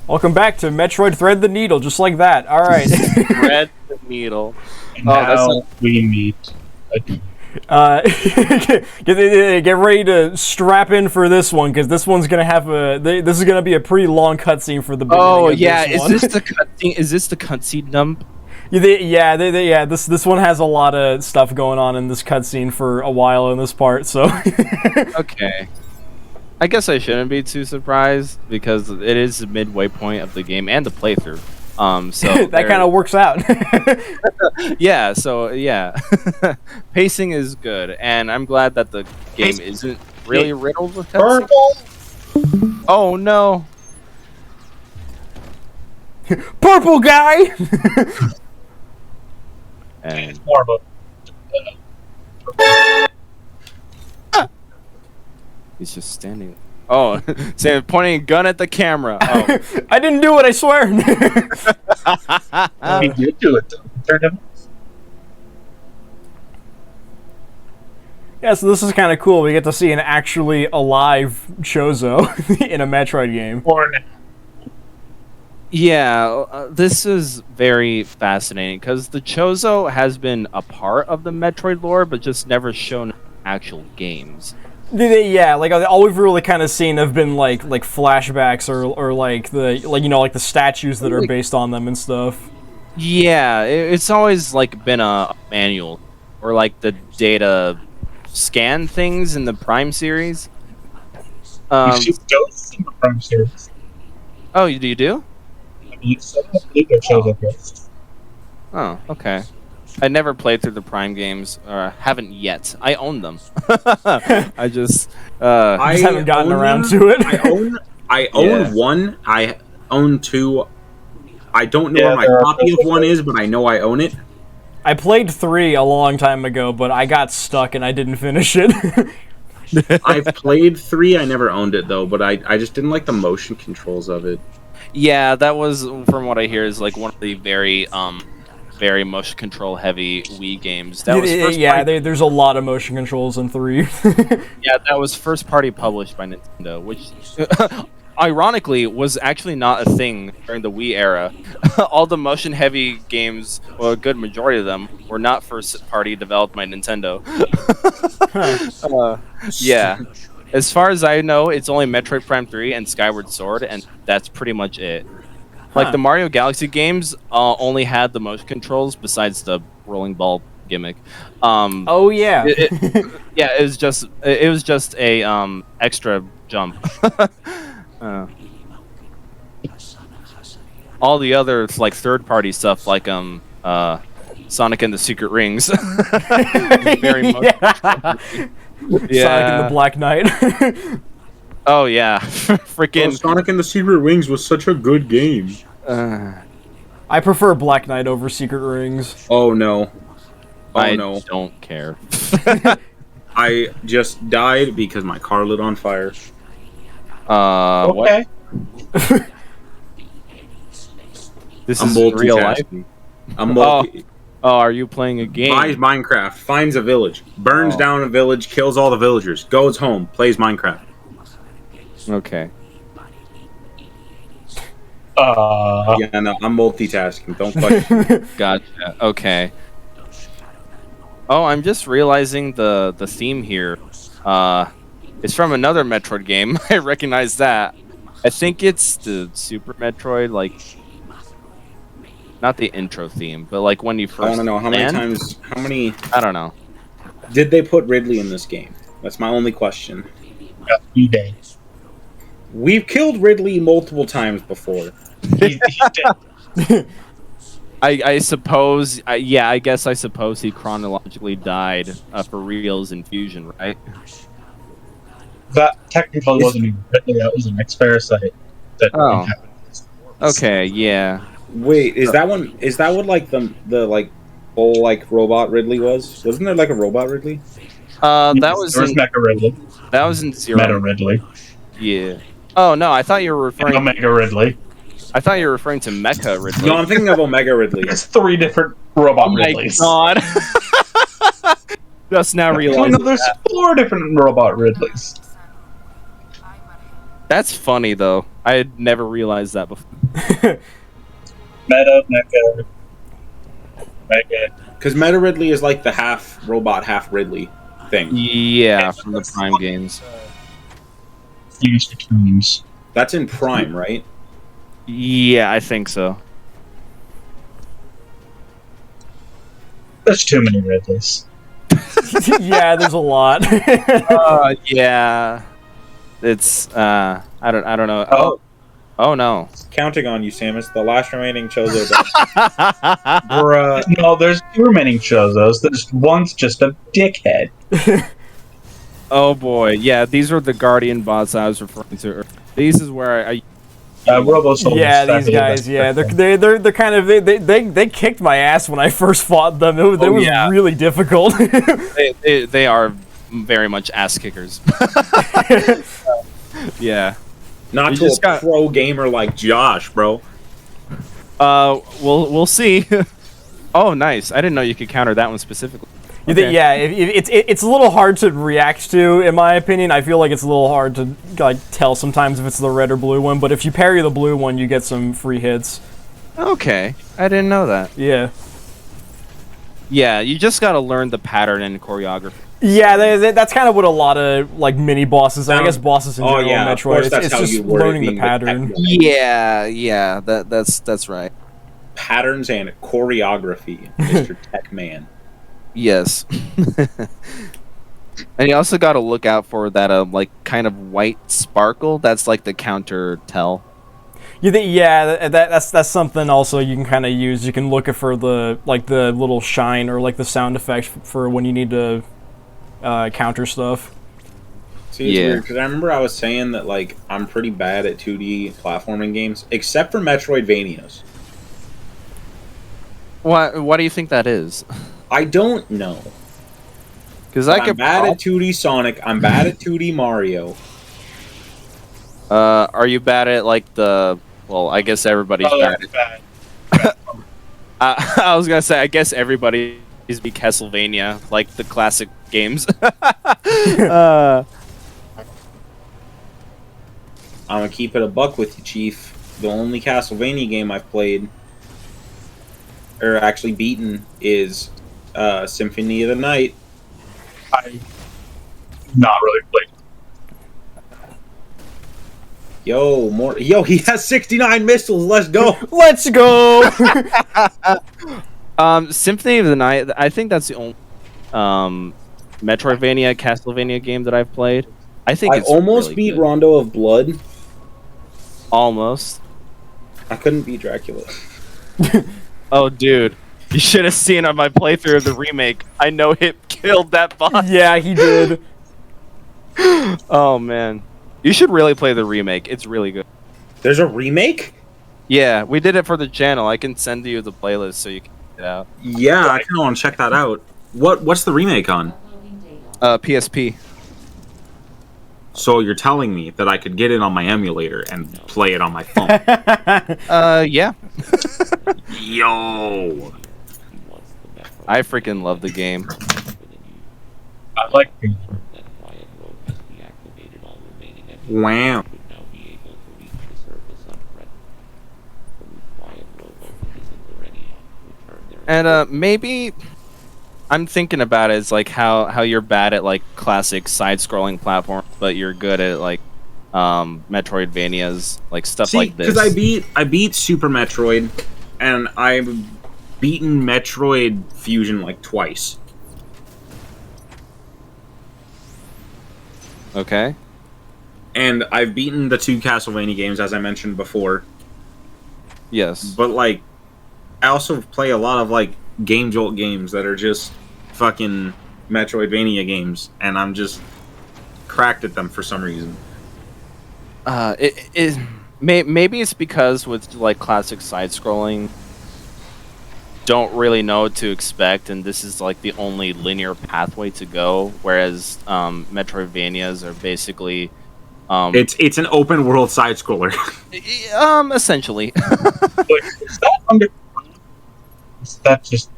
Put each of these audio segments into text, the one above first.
Welcome back to Metroid Thread the Needle, just like that. All right. Thread the needle. Now we meet. Get ready to strap in for this one, because this one's gonna have this is gonna be a pretty long cutscene for the beginning. Oh of yeah, this one. is this the cutscene? Is this the cutscene dump? Yeah. This one has a lot of stuff going on in this cutscene for a while in this part. So. Okay. I guess I shouldn't be too surprised because it is the midway point of the game and the playthrough. So that kind of works out. Yeah. So yeah, pacing is good, and I'm glad that the game isn't really riddled with cutscenes. Purple. Oh no. Purple guy. And It's more of a. he's just standing. Oh, saying pointing a gun at the camera. Oh. I didn't do it, I swear. He did do it though. Turned him. Yeah, so this is kind of cool. We get to see an actually alive Chozo in a Metroid game. Yeah, this is very fascinating because the Chozo has been a part of the Metroid lore, but just never shown in actual games. Yeah, like all we've really kind of seen have been like flashbacks or like the statues that are based on them and stuff. Yeah, it's always like been a manual or like the data scan things in the Prime series. You shoot ghosts in the Prime series. Oh, you do? I believe they're Chozo ghosts. Oh, okay. I never played through the Prime games, or haven't yet. I own them. I just haven't gotten around to it. I own one. I own two. I don't know where my copy of one is, but I know I own it. I played 3 a long time ago, but I got stuck and I didn't finish it. I've played 3. I never owned it though, but I just didn't like the motion controls of it. Yeah, that was, from what I hear, is like one of the very motion control heavy Wii games. That was there's a lot of motion controls in 3. Yeah, that was first party published by Nintendo, which ironically was actually not a thing during the Wii era. All the motion heavy games, well, a good majority of them, were not first party developed by Nintendo. Yeah. As far as I know, it's only Metroid Prime 3 and Skyward Sword, and that's pretty much it. Like the Mario Galaxy games only had the motion controls besides the rolling ball gimmick. Oh yeah. Yeah, it was just a extra jump. All the other like third-party stuff, like Sonic and the Secret Rings, very Sonic and the Black Knight. Oh yeah, freaking Sonic and the Secret Rings was such a good game. I prefer Black Knight over Secret Rings. Oh no. I don't care. I just died because my car lit on fire. Okay. What? This is real life. Oh, are you playing a game? Buys Minecraft, finds a village, burns down a village, kills all the villagers, goes home, plays Minecraft. Okay. Yeah, no, I'm multitasking. Don't question. Gotcha. Okay. Oh, I'm just realizing the theme here. It's from another Metroid game. I recognize that. I think it's the Super Metroid, like not the intro theme, but like when you first. I don't know how many times. How many? I don't know. Did they put Ridley in this game? That's my only question. eBay. We've killed Ridley multiple times before. He's dead. I suppose. I guess I suppose he chronologically died for reals in Fusion, right? That technically wasn't even Ridley. That was an X-Parasite. Oh. Okay. Yeah. Wait, is that one? Is that what like the like full like robot Ridley was? Wasn't there like a robot Ridley? That was there was Mecha Ridley. That was in Zero. Meta Ridley. Yeah. Oh no, I thought you were referring. And Omega Ridley. I thought you were referring to Mecha Ridley. No, I'm thinking of Omega Ridley. There's 3 different robot Ridleys. Oh my god. Just now realizing. No, there's 4 different robot Ridleys. That's funny though. I had never realized that before. Mecha. Because Meta Ridley is like the half robot, half Ridley thing. Yeah, from the Prime games. Used to terms. That's in Prime, right? Yeah, I think so. There's too many Ridleys. Yeah, there's a lot. Yeah. It's I don't know. Oh no. Counting on you, Samus. The last remaining Chozo. Bruh. No, there's too many Chozos. There's one's just a dickhead. Oh boy. Yeah, these were the Guardian bots I was referring to. These is where I Robo-Soul. Yeah, these guys. Yeah, they're kind of they kicked my ass when I first fought them. It was really difficult. they are very much ass kickers. Yeah. Not You to a just got- pro gamer like Josh, bro. We'll see. Oh, nice. I didn't know you could counter that one specifically. Okay. Yeah, it's a little hard to react to, in my opinion. I feel like it's a little hard to like tell sometimes if it's the red or blue one. But if you parry the blue one, you get some free hits. Okay, I didn't know that. Yeah. Yeah, you just gotta learn the pattern and choreography. Yeah, that's kind of what a lot of like mini bosses, and I guess bosses in general in of Metroid. course, that's It's how just you word it, learning the being pattern. technical. Yeah, that's right. Patterns and choreography, Mr. Tech Man. Yes. And you also got to look out for that like kind of white sparkle. That's like the counter tell. That's something also you can kind of use. You can look for the little shine or like the sound effect for when you need to counter stuff. See, it's weird because I remember I was saying that like I'm pretty bad at 2D platforming games, except for Metroidvanias. Why do you think that is? I don't know. Because I'm bad at 2D Sonic. I'm bad at 2D Mario. Are you bad at like the? Well, I guess everybody's bad. I was gonna say, I guess everybody is be Castlevania, like the classic games. I'm gonna keep it a buck with you, Chief. The only Castlevania game I've played, or actually beaten, is Symphony of the Night. I not really played. Yo, he has 69 missiles. Let's go. Let's go. Symphony of the Night. I think that's the only Metroidvania, Castlevania game that I've played. I think it's almost really beat good. Rondo of Blood. Almost. I couldn't beat Dracula. Oh, dude. You should have seen on my playthrough of the remake. I know it killed that boss. Yeah, he did. Oh, man. You should really play the remake. It's really good. There's a remake? Yeah, we did it for the channel. I can send you the playlist so you can check it out. Yeah, I kind of want to check that out. What's the remake on? PSP. So you're telling me that I could get it on my emulator and play it on my phone? Yeah. Yo. I freaking love the game. I like it. Wow. And maybe I'm thinking about it as like how you're bad at like classic side-scrolling platforms, but you're good at like Metroidvanias, like stuff like this. Because I beat Super Metroid, and I've beaten Metroid Fusion like twice. Okay. And I've beaten the 2 Castlevania games, as I mentioned before. Yes. But, like, I also play a lot of, like, Game Jolt games that are just fucking Metroidvania games, and I'm just cracked at them for some reason. Maybe it's because with, like, classic side-scrolling, don't really know what to expect, and this is, like, the only linear pathway to go, whereas Metroidvanias are basically... It's an open world side scroller. Essentially. Like, is that under? Is that just?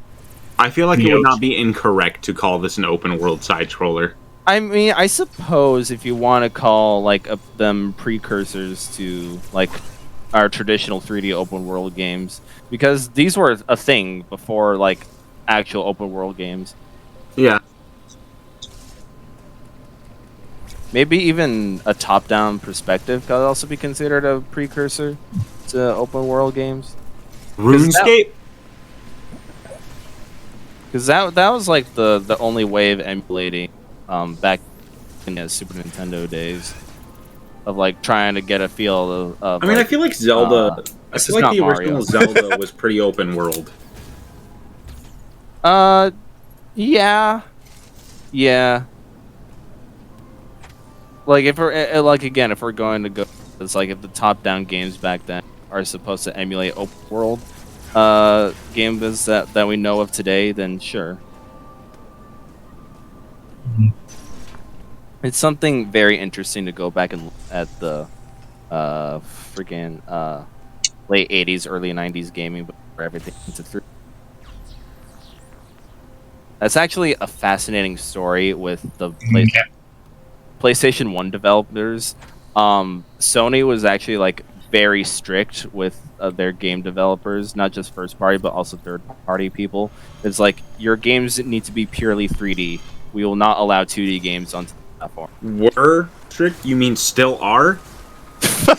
I feel like it would not be incorrect to call this an open world side scroller. I mean, I suppose if you want to call like them precursors to like our traditional 3D open world games, because these were a thing before like actual open world games. Yeah. Maybe even a top-down perspective could also be considered a precursor to open world games. RuneScape? Because that was like the only way of emulating back in the Super Nintendo days of like trying to get a feel of I mean, like, I feel like Zelda. I this feel is like the not original Mario. Zelda was pretty open world. Yeah. Like if we're like again, if we're going to go, it's like if the top-down games back then are supposed to emulate open world games that we know of today, then sure. It's something very interesting to go back and look at the freaking late 80s, early 90s gaming before everything into 3D. That's actually a fascinating story with the PlayStation 1 developers. Sony was actually like very strict with their game developers, not just first party but also third party people. It's like your games need to be purely 3D. We will not allow 2D games on the platform. Were strict? You mean still are? Dude,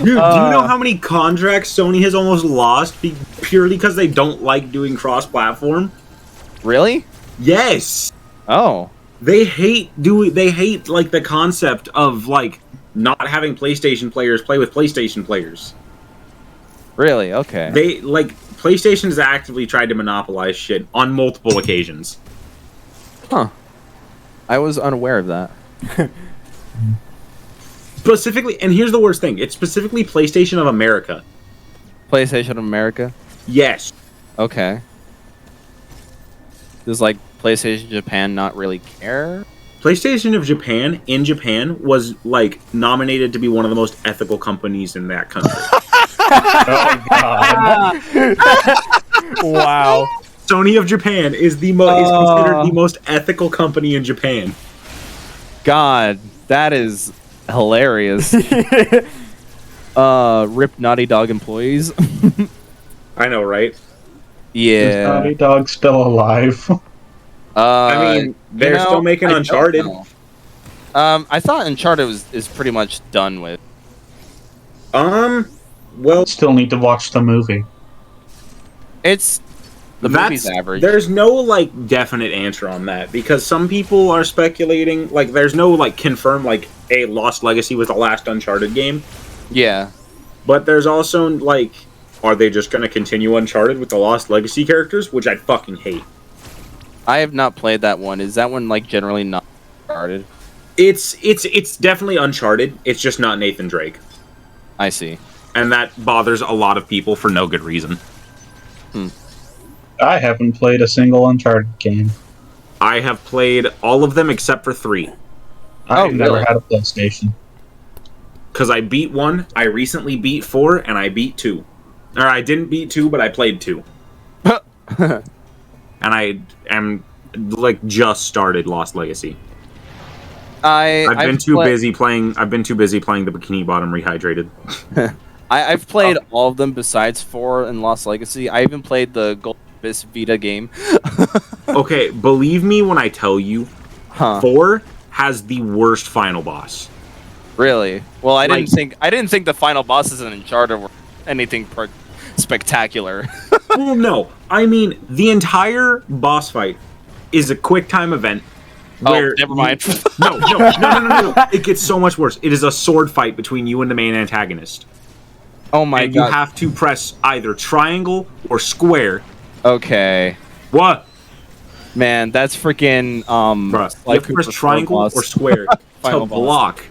do you know how many contracts Sony has almost lost purely because they don't like doing cross-platform? Really? Yes. Oh. They hate like the concept of like not having PlayStation players play with PlayStation players. Really? Okay. They like PlayStation has actively tried to monopolize shit on multiple occasions. Huh. I was unaware of that. Specifically, and here's the worst thing, it's specifically PlayStation of America. PlayStation of America? Yes. Okay. Does like PlayStation Japan not really care? PlayStation of Japan in Japan was like nominated to be one of the most ethical companies in that country. Oh god. Wow. Sony of Japan is is considered the most ethical company in Japan. God, that is hilarious. Rip Naughty Dog employees. I know, right? Is Yeah. Naughty Dog still alive? I mean, they're still making I don't Uncharted. know. I thought Uncharted is pretty much done with. Well, Still need to watch the movie. It's the movie's average. There's no like definite answer on that because some people are speculating like there's no like confirmed like a Lost Legacy was the last Uncharted game, Yeah. but there's also like are they just going to continue Uncharted with the Lost Legacy characters, which I fucking hate. I have not played that one. Is that one like generally not Uncharted? It's definitely Uncharted. It's just not Nathan Drake. I see. And that bothers a lot of people for no good reason. I haven't played a single Uncharted game. I have played all of them except for 3. I've never really? had a PlayStation. Because I beat 1, I recently beat 4, and I beat 2. Or I didn't beat 2, but I played 2. And I am like just started Lost Legacy. I've been too busy playing the Bikini Bottom Rehydrated. I've played all of them besides 4 and Lost Legacy. I even played the Gold Abyss Vita game. Okay, believe me when I tell you, 4 has the worst final boss. Really? Well, I Like- didn't think the final bosses in Uncharted were anything spectacular. Well, no. I mean, the entire boss fight is a quick time event. Where never mind. No. It gets so much worse. It is a sword fight between you and the main antagonist. Oh my And god. you have to press either triangle or square. Okay. What? Man, that's freaking Bruh, you have to press triangle or square to Final boss. block,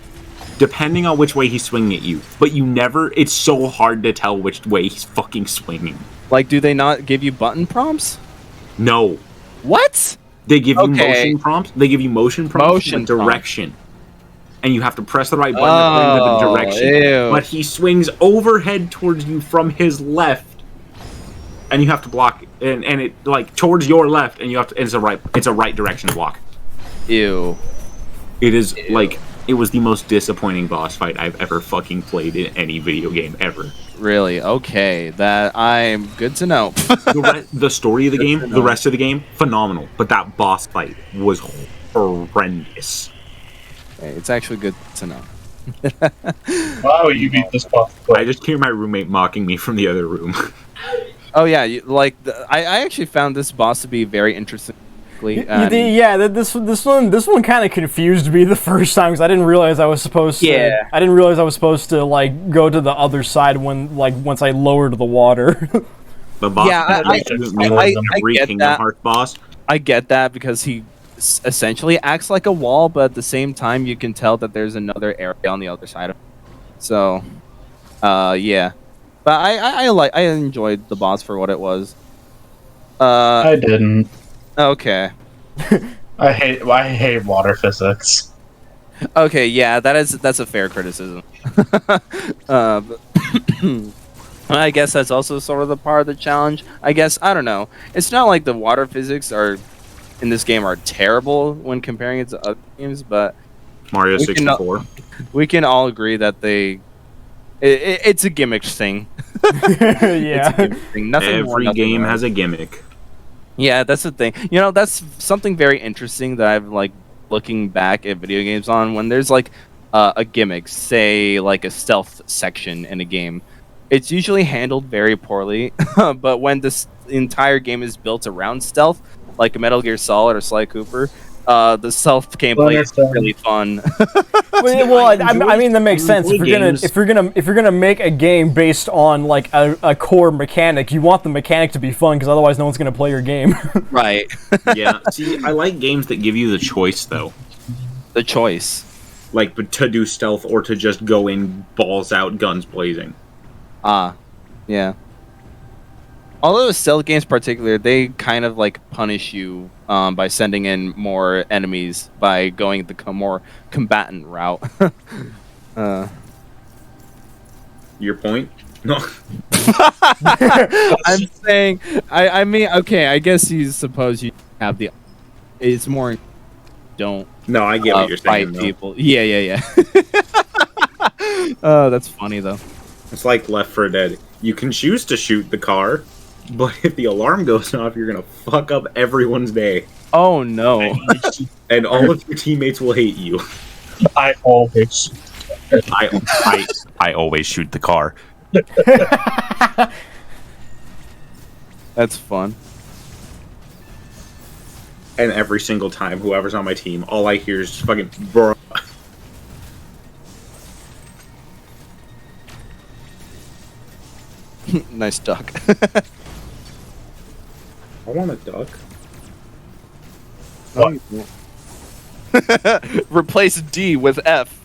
depending on which way he's swinging at you. But you never... It's so hard to tell which way he's fucking swinging. Like, do they not give you button prompts? No. What? They give you Okay. motion prompts. They give you motion prompts Motion with direction. And you have to press the right button according to the direction. Ew. But he swings overhead towards you from his left. And you have to block and it like towards your left and you have to it's a right direction to block. Ew. It is like it was the most disappointing boss fight I've ever fucking played in any video game ever. Really? Okay. That I'm good to know. The story of the game, the rest of the game, phenomenal. But that boss fight was horrendous. Okay, it's actually good to know. Wow, you beat this boss. I just hear my roommate mocking me from the other room. Oh yeah, I actually found this boss to be very interesting. This one kind of confused me the first time because I didn't realize I was supposed to. Yeah. I didn't realize I was supposed to like go to the other side once I lowered the water. The boss Yeah, fight is more than every get Kingdom that. Hearts boss. I get that because he essentially acts like a wall, but at the same time, you can tell that there's another area on the other side of it. So, yeah. But I enjoyed the boss for what it was. I didn't. Okay. I hate water physics. Okay, yeah, that's a fair criticism. But I guess that's also sort of the part of the challenge. I guess I don't know. It's not like the water physics are in this game are terrible when comparing it to other games, but Mario We can 64. we can all agree that it's a gimmick thing. It's a Yeah. gimmick thing. Nothing more, Every nothing game less. has a gimmick. Yeah, that's the thing. You know, that's something very interesting that I've like looking back at video games on when there's like a gimmick, say like a stealth section in a game. It's usually handled very poorly, but when this entire game is built around stealth, like a Metal Gear Solid or Sly Cooper, the stealth gameplay is really fun. I mean that makes sense. enjoy games. If you're gonna make a game based on like a core mechanic, you want the mechanic to be fun because otherwise no one's gonna play your game. Right. Yeah, see, I like games that give you the choice, though. The choice. Like, to do stealth or to just go in balls out, guns blazing. Yeah. Although stealth games particular, they kind of like punish you by sending in more enemies by going the more combatant route. Your point? No. I'm saying, I mean, okay, I guess you suppose you have the. It's more, don't No, I get what you're saying. fight though. people. Yeah. That's funny though. It's like Left 4 Dead. You can choose to shoot the car, but if the alarm goes off, you're gonna fuck up everyone's day. Oh no. And all of your teammates will hate you. I always. I always shoot the car. That's fun. And every single time, whoever's on my team, all I hear is just fucking bruh. Nice duck. I want a duck. What? Replace D with F.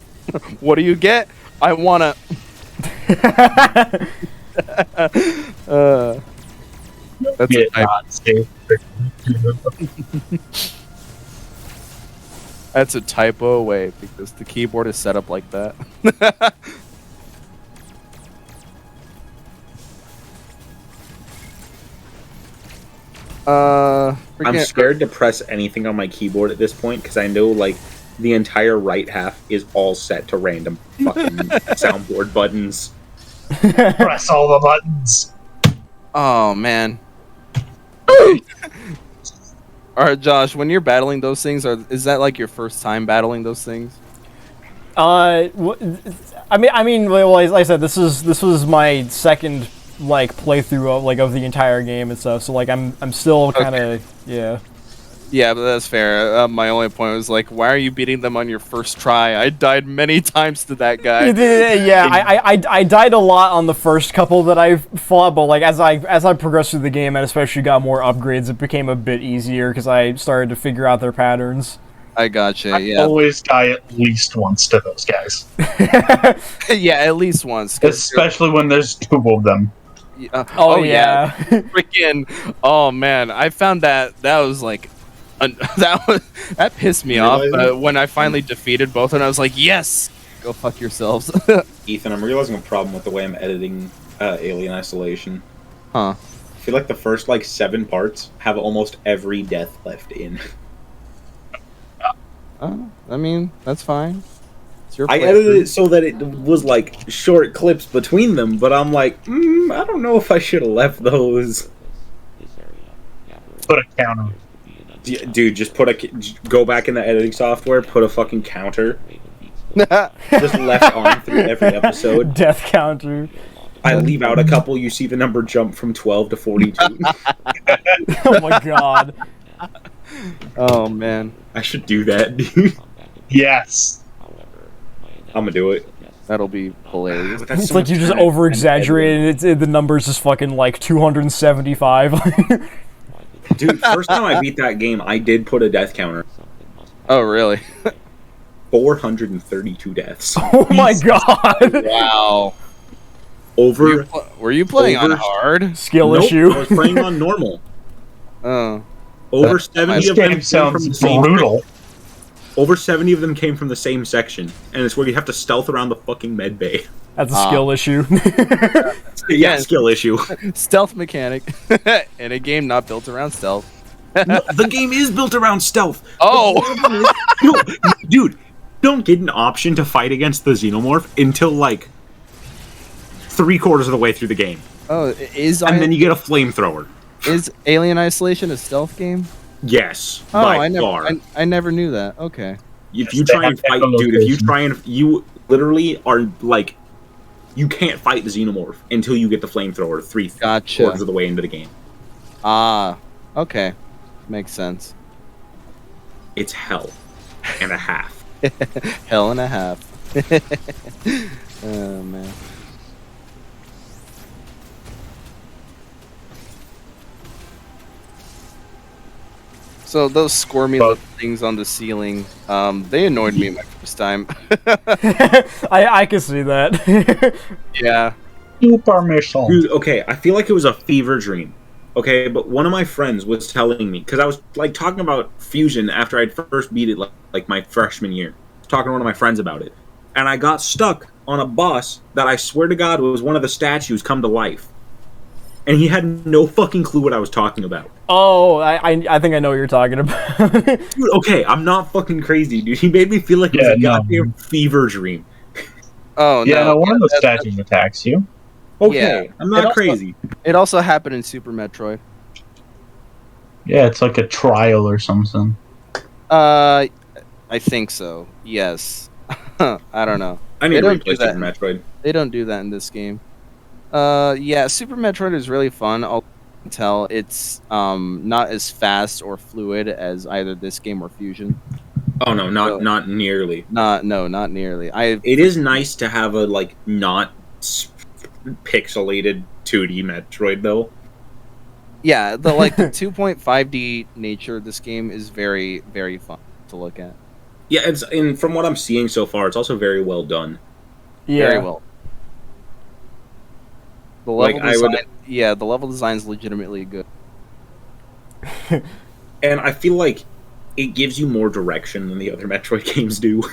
What do you get? I wanna. That's a Get typo. not safe. That's a typo away because the keyboard is set up like that. I'm freaking- scared to press anything on my keyboard at this point because I know like the entire right half is all set to random fucking soundboard buttons. Press all the buttons. Oh man. Alright, Josh, when you're battling those things, is that like your first time battling those things? I mean, well, like I said, this was my second like playthrough of the entire game and stuff. So like I'm still kind of yeah. Yeah, but that's fair. My only point was like, why are you beating them on your first try? I died many times to that guy. Yeah, I died a lot on the first couple that I fought, but like as I progressed through the game and especially got more upgrades, it became a bit easier because I started to figure out their patterns. I gotcha. I Yeah, always die at least once to those guys. yeah, at least once. 'Cause Especially when there's two of them. Oh yeah. Freaking! Oh man, I found that was like, that pissed me off. Realizing- When I finally defeated both, and I was like, yes, go fuck yourselves. Ethan, I'm realizing a problem with the way I'm editing Alien Isolation. Huh? I feel like the first 7 parts have almost every death left in. I mean, that's fine. It's your I playthrough. edited it so that it was like short clips between them, but I'm like, I don't know if I should have left those. Put a counter. Dude, just go back in the editing software, put a fucking counter, just left on through every episode. Death counter. I leave out a couple, you see the number jump from 12 to 42. Oh my god. Oh man, I should do that, dude. Yes. I'm gonna do it. that'll be hilarious. But that's It's so like much you just time over and exaggerated it. The numbers is fucking like 275. editing. Dude, first time I beat that game, I did put a death counter. Oh really? 432 deaths. Oh my god. Wow. Over. Were you playing on Over- hard? Skill Nope, issue. I was playing on normal. Oh. Over 70 This of them game came from the sounds same. brutal. Over 70 of them came from the same section, and it's where you have to stealth around the fucking med bay. That's a skill issue. Yeah, skill issue. Stealth mechanic in a game not built around stealth. No, the game is built around stealth. Oh. No, dude, don't get an option to fight against the xenomorph until like 3/4 of the way through the game, Oh, and then you get a flamethrower. is Alien Isolation a stealth game? Yes, Oh, by I far. I never knew that. Okay. If you They try have and fight, echolocation. dude, if you try and you literally are like, you can't fight the xenomorph until you get the flamethrower 3/4 Gotcha. of the way into the game. Ah, okay. Makes sense. It's hell and a half. Hell and a half. Oh man. So those squirmy little things on the ceiling, they annoyed me my first time. I can see that. Yeah. Super mission. Dude, okay, I feel like it was a fever dream. Okay, but one of my friends was telling me, because I was like talking about Fusion after I'd first beat it like my freshman year. Talking to one of my friends about it. And I got stuck on a boss that I swear to God was one of the statues come to life. And he had no fucking clue what I was talking about. Oh, I think I know what you're talking about. Dude, okay, I'm not fucking crazy, dude. He made me feel like it was Yeah, a no. goddamn fever dream. Oh Yeah, no. one of the that- statues attacks you. Okay, Yeah. I'm It not also- crazy. It also happened in Super Metroid. Yeah, it's like a trial or something. I think so. Yes. I don't know. I need They to don't do replay that. Super Metroid. They don't do that in this game. Yeah, Super Metroid is really fun. I'll tell it's not as fast or fluid as either this game or Fusion. Oh no, not nearly. Not nearly. It is nice to have a like not pixelated 2D Metroid though. Yeah, the 2.5D nature of this game is very, very fun to look at. Yeah, it's and from what I'm seeing so far, it's also very well done. Yeah. Very well. The Like, level I design, would- yeah, the level design is legitimately good. And I feel like it gives you more direction than the other Metroid games do.